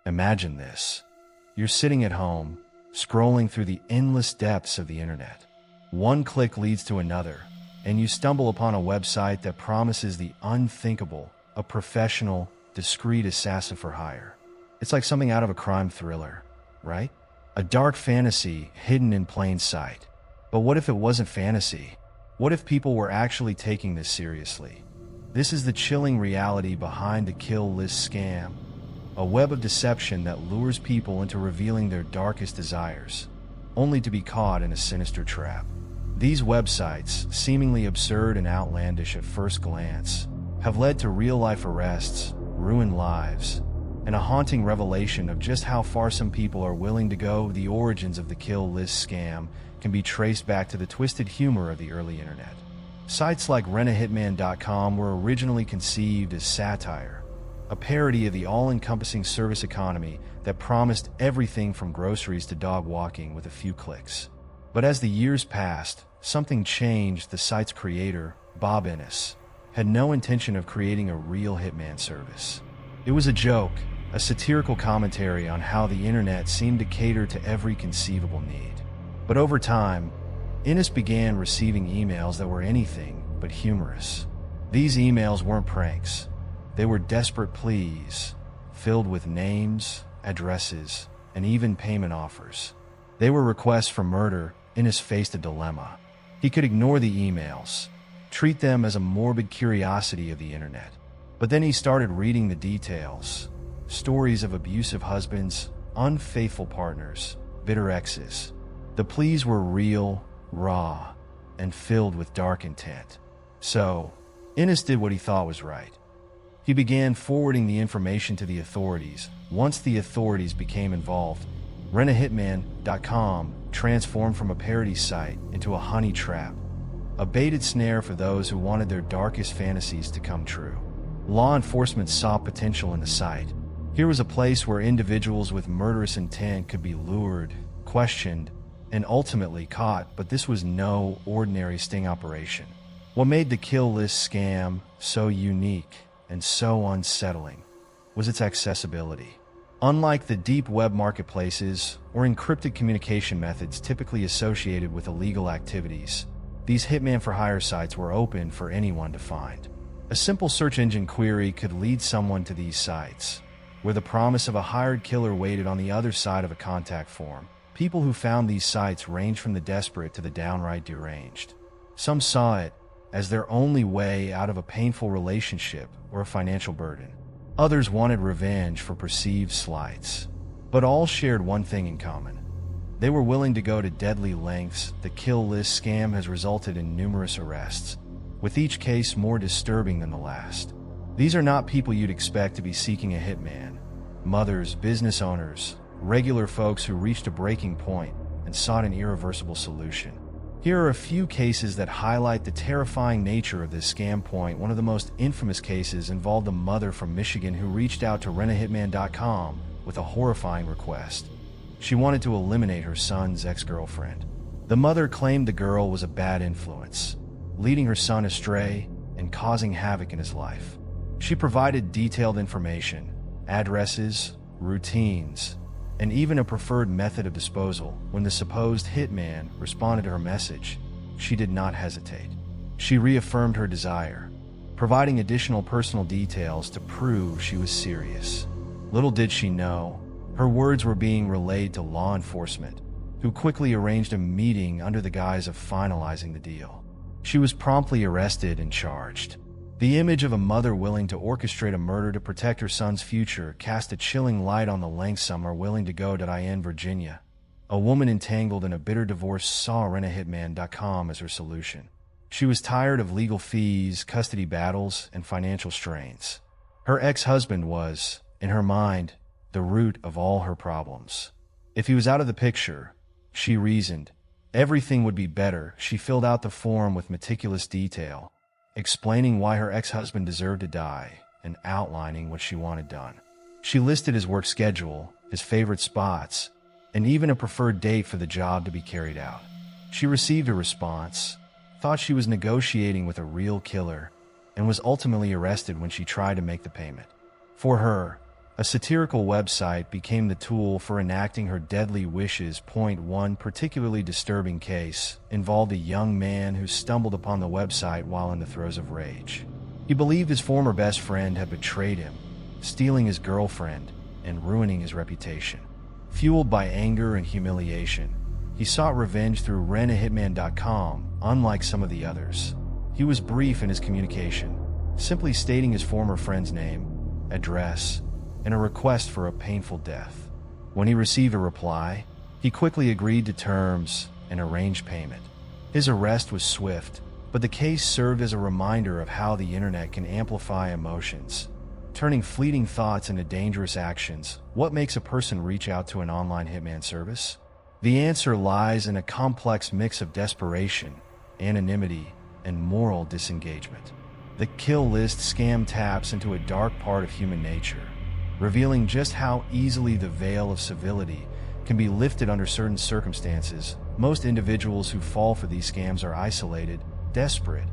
Imagine this. You're sitting at home, scrolling through the endless depths of the internet. One click leads to another, and you stumble upon a website that promises the unthinkable, a professional, discreet assassin for hire. It's like something out of a crime thriller, right? A dark fantasy hidden in plain sight. But what if it wasn't fantasy? What if people were actually taking this seriously? This is the chilling reality behind the kill list scam, a web of deception that lures people into revealing their darkest desires, only to be caught in a sinister trap. These websites, seemingly absurd and outlandish at first glance, have led to real-life arrests, ruined lives, and a haunting revelation of just how far some people are willing to go. The origins of the kill list scam can be traced back to the twisted humor of the early internet. Sites like hitman.com were originally conceived as satire, a parody of the all-encompassing service economy that promised everything from groceries to dog walking with a few clicks. But as the years passed, something changed. The site's creator, Bob Innes, had no intention of creating a real hitman service. It was a joke, a satirical commentary on how the internet seemed to cater to every conceivable need. But over time, Innes began receiving emails that were anything but humorous. These emails weren't pranks. They were desperate pleas, filled with names, addresses, and even payment offers. They were requests for murder. Innes faced a dilemma. He could ignore the emails, treat them as a morbid curiosity of the internet. But then he started reading the details. Stories of abusive husbands, unfaithful partners, bitter exes. The pleas were real, raw, and filled with dark intent. So, Innes did what he thought was right. He began forwarding the information to the authorities. Once the authorities became involved, hitman.com transformed from a parody site into a honey trap, a baited snare for those who wanted their darkest fantasies to come true. Law enforcement saw potential in the site. Here was a place where individuals with murderous intent could be lured, questioned, and ultimately caught. But this was no ordinary sting operation. What made the kill list scam so unique and so unsettling was its accessibility. Unlike the deep web marketplaces or encrypted communication methods typically associated with illegal activities, these hitman-for-hire sites were open for anyone to find. A simple search engine query could lead someone to these sites, where the promise of a hired killer waited on the other side of a contact form. People who found these sites ranged from the desperate to the downright deranged. Some saw it as their only way out of a painful relationship or a financial burden. Others wanted revenge for perceived slights. But all shared one thing in common. They were willing to go to deadly lengths. The kill list scam has resulted in numerous arrests, with each case more disturbing than the last. These are not people you'd expect to be seeking a hitman. Mothers, business owners, regular folks who reached a breaking point and sought an irreversible solution. Here are a few cases that highlight the terrifying nature of this scam point. One of the most infamous cases involved a mother from Michigan who reached out to hitman.com with a horrifying request. She wanted to eliminate her son's ex-girlfriend. The mother claimed the girl was a bad influence, leading her son astray and causing havoc in his life. She provided detailed information, addresses, routines, and even a preferred method of disposal. When the supposed hitman responded to her message, she did not hesitate. She reaffirmed her desire, providing additional personal details to prove she was serious. Little did she know, her words were being relayed to law enforcement, who quickly arranged a meeting under the guise of finalizing the deal. She was promptly arrested and charged. The image of a mother willing to orchestrate a murder to protect her son's future cast a chilling light on the lengths some are willing to go. In Virginia, a woman entangled in a bitter divorce saw hitman.com as her solution. She was tired of legal fees, custody battles, and financial strains. Her ex-husband was, in her mind, the root of all her problems. If he was out of the picture, she reasoned, everything would be better. She filled out the form with meticulous detail, explaining why her ex-husband deserved to die and outlining what she wanted done. She listed his work schedule, his favorite spots, and even a preferred date for the job to be carried out. She received a response, thought she was negotiating with a real killer, and was ultimately arrested when she tried to make the payment. For her, A satirical website became the tool for enacting her deadly wishes. One particularly disturbing case involved a young man who stumbled upon the website while in the throes of rage. He believed his former best friend had betrayed him, stealing his girlfriend and ruining his reputation. Fueled by anger and humiliation, he sought revenge through hitman.com. Unlike some of the others, he was brief in his communication, simply stating his former friend's name, address, and a request for a painful death. When he received a reply, he quickly agreed to terms and arranged payment. His arrest was swift, but the case served as a reminder of how the internet can amplify emotions, turning fleeting thoughts into dangerous actions. What makes a person reach out to an online hitman service? The answer lies in a complex mix of desperation, anonymity, and moral disengagement. The kill list scam taps into a dark part of human nature, revealing just how easily the veil of civility can be lifted under certain circumstances. Most individuals who fall for these scams are isolated, desperate,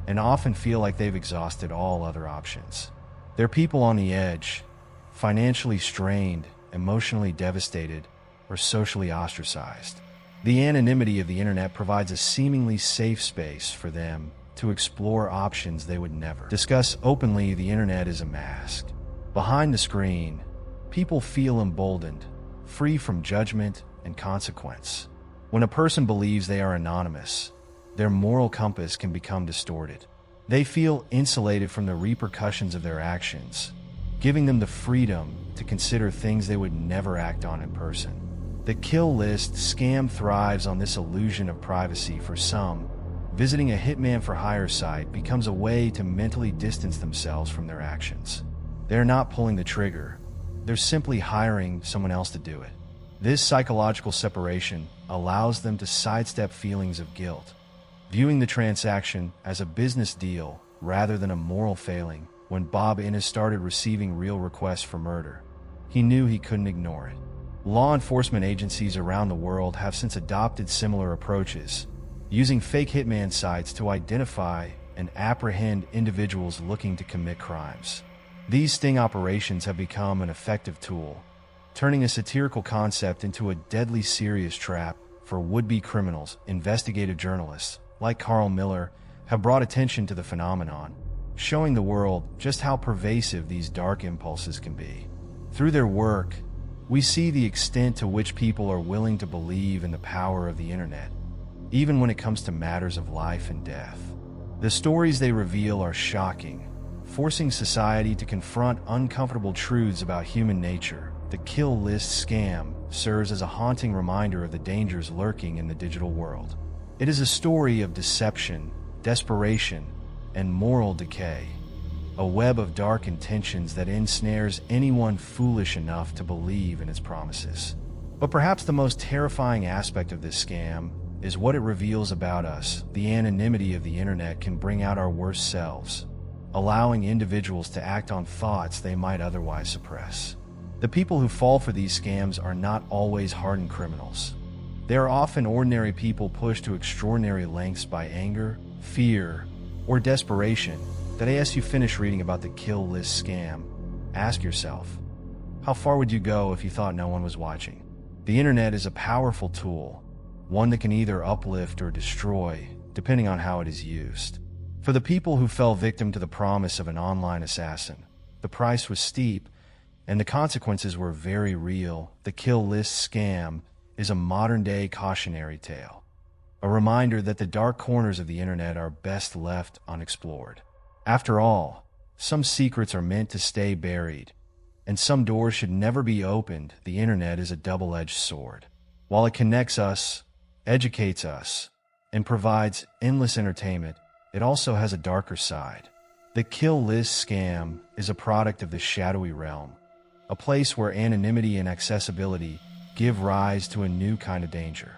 and often feel like they've exhausted all other options. They're people on the edge, financially strained, emotionally devastated, or socially ostracized. The anonymity of the internet provides a seemingly safe space for them to explore options they would never discuss openly. The internet is a mask. Behind the screen, people feel emboldened, free from judgment and consequence. When a person believes they are anonymous, their moral compass can become distorted. They feel insulated from the repercussions of their actions, giving them the freedom to consider things they would never act on in person. The kill list scam thrives on this illusion of privacy. For some, visiting a hitman-for-hire site becomes a way to mentally distance themselves from their actions. They're not pulling the trigger, they're simply hiring someone else to do it. This psychological separation allows them to sidestep feelings of guilt, viewing the transaction as a business deal rather than a moral failing. When Bob Innes started receiving real requests for murder, he knew he couldn't ignore it. Law enforcement agencies around the world have since adopted similar approaches, using fake hitman sites to identify and apprehend individuals looking to commit crimes. These sting operations have become an effective tool, turning a satirical concept into a deadly serious trap for would-be criminals. Investigative journalists, like Carl Miller, have brought attention to the phenomenon, showing the world just how pervasive these dark impulses can be. Through their work, we see the extent to which people are willing to believe in the power of the internet, even when it comes to matters of life and death. The stories they reveal are shocking, forcing society to confront uncomfortable truths about human nature. The kill list scam serves as a haunting reminder of the dangers lurking in the digital world. It is a story of deception, desperation, and moral decay, a web of dark intentions that ensnares anyone foolish enough to believe in its promises. But perhaps the most terrifying aspect of this scam is what it reveals about us. The anonymity of the internet can bring out our worst selves, allowing individuals to act on thoughts they might otherwise suppress. The people who fall for these scams are not always hardened criminals. They are often ordinary people pushed to extraordinary lengths by anger, fear, or desperation. Today, as you finish reading about the kill list scam, ask yourself, how far would you go if you thought no one was watching? The internet is a powerful tool, one that can either uplift or destroy, depending on how it is used. For the people who fell victim to the promise of an online assassin, the price was steep, and the consequences were very real. The kill list scam is a modern-day cautionary tale, a reminder that the dark corners of the internet are best left unexplored. After all, some secrets are meant to stay buried, and some doors should never be opened. The internet is a double-edged sword. While it connects us, educates us, and provides endless entertainment, it also has a darker side. The kill list scam is a product of the shadowy realm, a place where anonymity and accessibility give rise to a new kind of danger.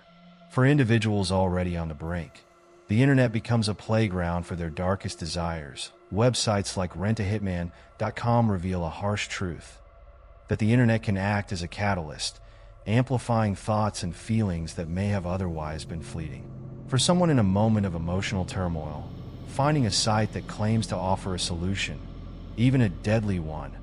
For individuals already on the brink, the internet becomes a playground for their darkest desires. Websites like hitman.com reveal a harsh truth, that the internet can act as a catalyst, amplifying thoughts and feelings that may have otherwise been fleeting. For someone in a moment of emotional turmoil, finding a site that claims to offer a solution, even a deadly one,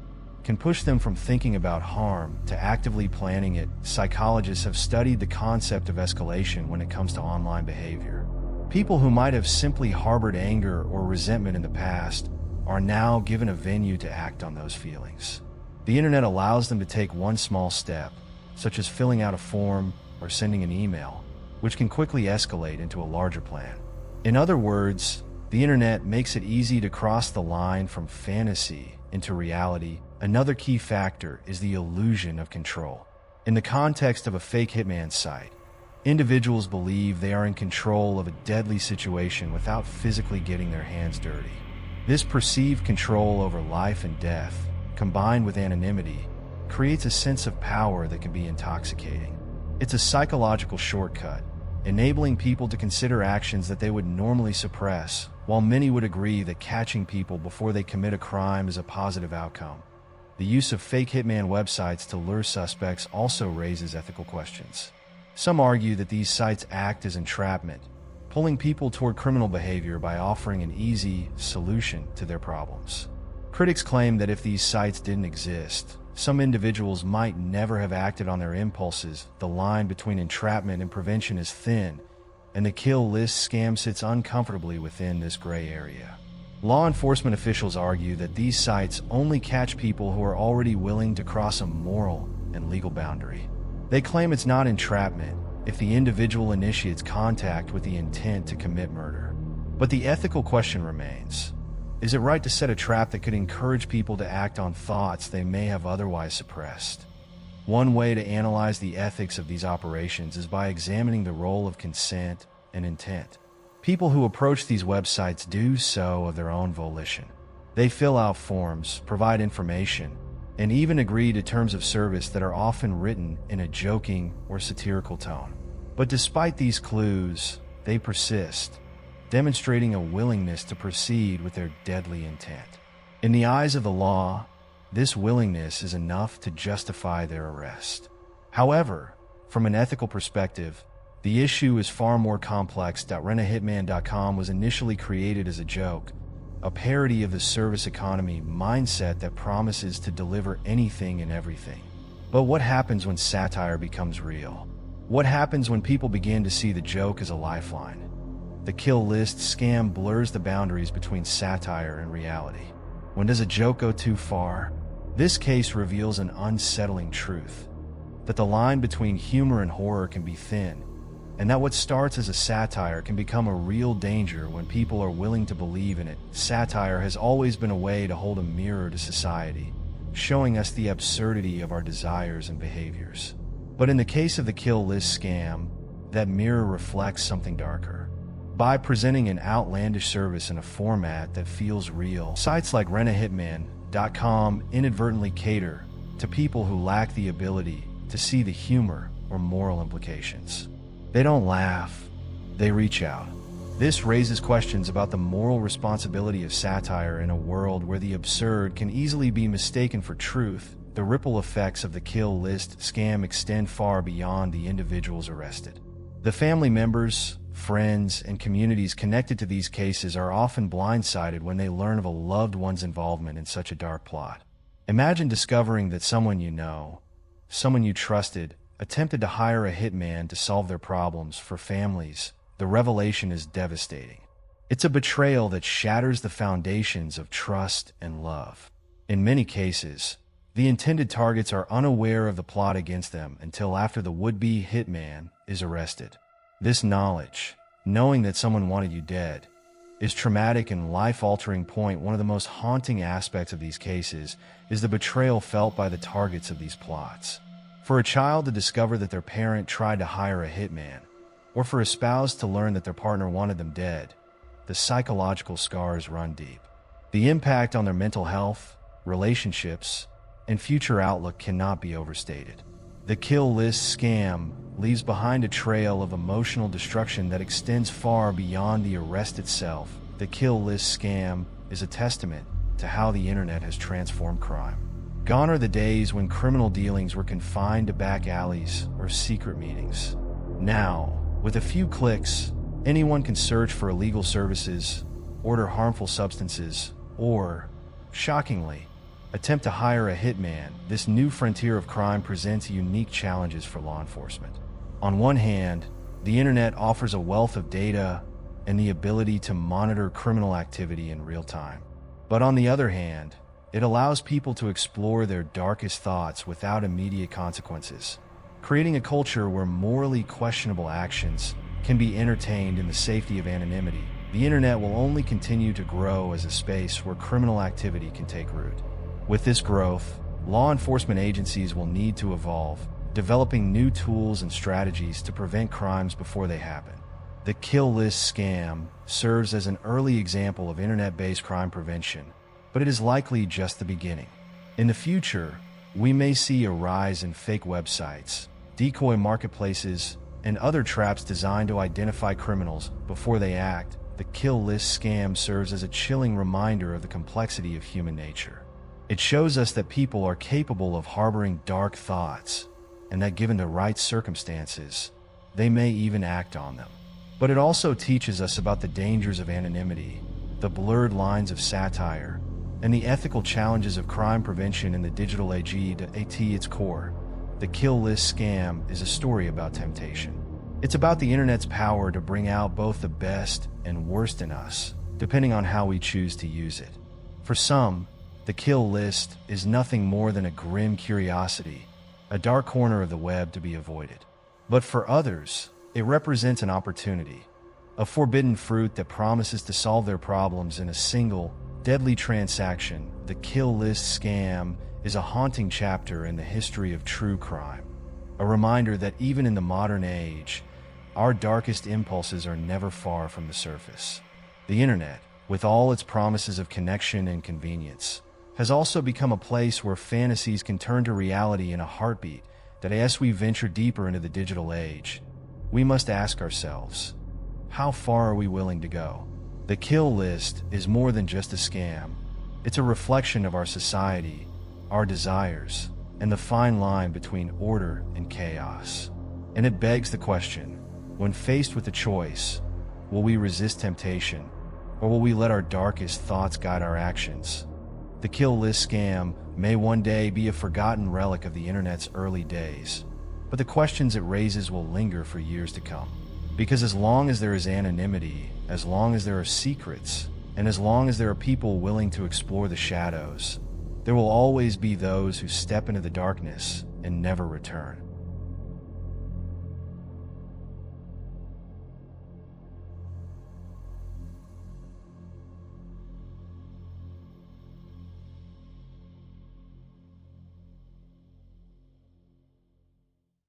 can push them from thinking about harm to actively planning it. Psychologists have studied the concept of escalation when it comes to online behavior. People who might have simply harbored anger or resentment in the past are now given a venue to act on those feelings. The internet allows them to take one small step, such as filling out a form or sending an email, which can quickly escalate into a larger plan. In other words, the internet makes it easy to cross the line from fantasy into reality. Another key factor is the illusion of control. In the context of a fake hitman site, individuals believe they are in control of a deadly situation without physically getting their hands dirty. This perceived control over life and death, combined with anonymity, creates a sense of power that can be intoxicating. It's a psychological shortcut, enabling people to consider actions that they would normally suppress, while many would agree that catching people before they commit a crime is a positive outcome. The use of fake hitman websites to lure suspects also raises ethical questions. Some argue that these sites act as entrapment, pulling people toward criminal behavior by offering an easy solution to their problems. Critics claim that if these sites didn't exist, some individuals might never have acted on their impulses. The line between entrapment and prevention is thin, and the kill list scam sits uncomfortably within this gray area. Law enforcement officials argue that these sites only catch people who are already willing to cross a moral and legal boundary. They claim it's not entrapment if the individual initiates contact with the intent to commit murder. But the ethical question remains. Is it right to set a trap that could encourage people to act on thoughts they may have otherwise suppressed? One way to analyze the ethics of these operations is by examining the role of consent and intent. People who approach these websites do so of their own volition. They fill out forms, provide information, and even agree to terms of service that are often written in a joking or satirical tone. But despite these clues, they persist, demonstrating a willingness to proceed with their deadly intent. In the eyes of the law, this willingness is enough to justify their arrest. However, from an ethical perspective, the issue is far more complex. Rentahitman.com was initially created as a joke, a parody of the service economy mindset that promises to deliver anything and everything. But what happens when satire becomes real? What happens when people begin to see the joke as a lifeline? The kill list scam blurs the boundaries between satire and reality. When does a joke go too far? This case reveals an unsettling truth, that the line between humor and horror can be thin, and that what starts as a satire can become a real danger when people are willing to believe in it. Satire has always been a way to hold a mirror to society, showing us the absurdity of our desires and behaviors. But in the case of the kill list scam, that mirror reflects something darker. By presenting an outlandish service in a format that feels real, sites like Rentahitman.com inadvertently cater to people who lack the ability to see the humor or moral implications. They don't laugh, they reach out. This raises questions about the moral responsibility of satire in a world where the absurd can easily be mistaken for truth. The ripple effects of the kill list scam extend far beyond the individuals arrested. The family members, friends, and communities connected to these cases are often blindsided when they learn of a loved one's involvement in such a dark plot. Imagine discovering that someone you know, someone you trusted, attempted to hire a hitman to solve their problems. For families, the revelation is devastating. It's a betrayal that shatters the foundations of trust and love. In many cases, the intended targets are unaware of the plot against them until after the would-be hitman is arrested. This knowledge, knowing that someone wanted you dead, is traumatic and life-altering. One of the most haunting aspects of these cases is the betrayal felt by the targets of these plots. For a child to discover that their parent tried to hire a hitman, or for a spouse to learn that their partner wanted them dead, the psychological scars run deep. The impact on their mental health, relationships, and future outlook cannot be overstated. The kill list scam leaves behind a trail of emotional destruction that extends far beyond the arrest itself. The kill list scam is a testament to how the internet has transformed crime. Gone are the days when criminal dealings were confined to back alleys or secret meetings. Now, with a few clicks, anyone can search for illegal services, order harmful substances, or, shockingly, attempt to hire a hitman, this new frontier of crime presents unique challenges for law enforcement. On one hand, the internet offers a wealth of data and the ability to monitor criminal activity in real time. But on the other hand, it allows people to explore their darkest thoughts without immediate consequences, creating a culture where morally questionable actions can be entertained in the safety of anonymity. The internet will only continue to grow as a space where criminal activity can take root. With this growth, law enforcement agencies will need to evolve, developing new tools and strategies to prevent crimes before they happen. The kill list scam serves as an early example of internet-based crime prevention, but it is likely just the beginning. In the future, we may see a rise in fake websites, decoy marketplaces, and other traps designed to identify criminals before they act. The kill list scam serves as a chilling reminder of the complexity of human nature. It shows us that people are capable of harboring dark thoughts, and that given the right circumstances, they may even act on them. But it also teaches us about the dangers of anonymity, the blurred lines of satire, and the ethical challenges of crime prevention in the digital age. At its core, the kill list scam is a story about temptation. It's about the internet's power to bring out both the best and worst in us, depending on how we choose to use it. For some, the kill list is nothing more than a grim curiosity, a dark corner of the web to be avoided. But for others, it represents an opportunity, a forbidden fruit that promises to solve their problems in a single, deadly transaction. The kill list scam is a haunting chapter in the history of true crime, a reminder that even in the modern age, our darkest impulses are never far from the surface. The internet, with all its promises of connection and convenience, has also become a place where fantasies can turn to reality in a heartbeat. That as we venture deeper into the digital age, we must ask ourselves, how far are we willing to go? The kill list is more than just a scam. It's a reflection of our society, our desires, and the fine line between order and chaos. And it begs the question, when faced with a choice, will we resist temptation, or will we let our darkest thoughts guide our actions? The kill list scam may one day be a forgotten relic of the internet's early days, but the questions it raises will linger for years to come. Because as long as there is anonymity, as long as there are secrets, and as long as there are people willing to explore the shadows, there will always be those who step into the darkness and never return.